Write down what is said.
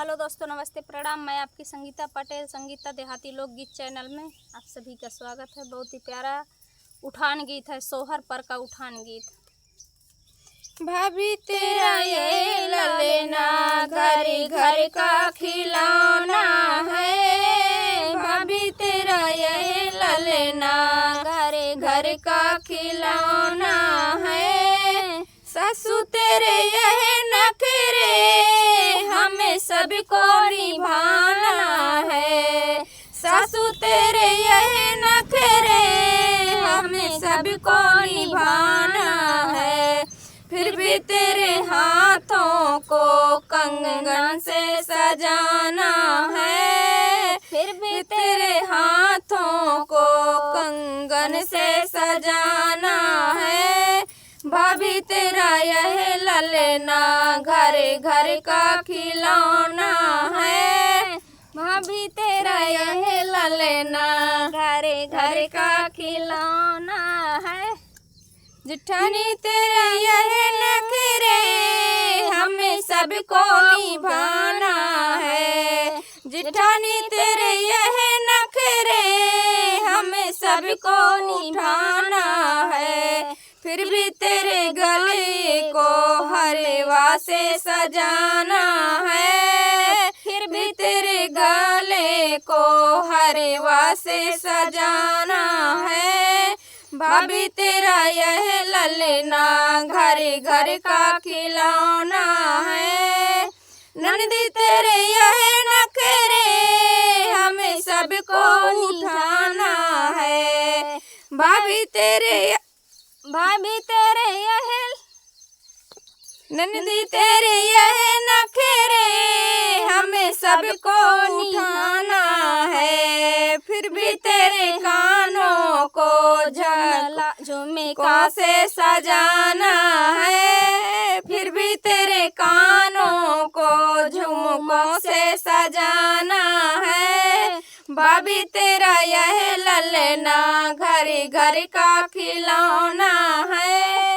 Hello दोस्तों, नमस्ते, प्रणाम। मैं आपकी संगीता पटेल, संगीता देहाती लोकगीत चैनल में आप सभी का स्वागत है। बहुत ही प्यारा उठान गीत है, सोहर पर का उठान गीत। भाभी तेरा ये ललना घर घर का खिलौना है। भाभी तेरा ये ललना घर घर का खिलौना है। सासू तेरे यह नखरे हमें सबको निभाना है। सासू तेरे यह नखरे हमें सबको निभाना है। फिर भी तेरे हाथों को कंगन से सजाना है। फिर भी तेरे हाथों को कंगन से सजाना है। भाभी तेरा यह ललना घर घर का खिलौना है। भाभी तेरा यह ललना घर घर का खिलौना है। जेठानी तेरा यह नखरे हमें सबको निभाना है। जेठानी तेरे यह नखरे हमें सबको निभाना है। फिर भी तेरे गले को हरवा से सजाना है। फिर भी तेरे गले को हरवा से सजाना है। भाभी तेरा यह ललना घर घर का खिलौना है। नंदी तेरे यह नखरे हमें सबको उठाना है। भाभी तेरे यह नंदी तेरे यह नखरे हमें सबको उठाना है। फिर भी तेरे कानों को झुमका से सजाना है। फिर भी तेरे कानों को झुमकों से सजाना है। भाभी तेरा यह ललना घर घर का खिलौना है।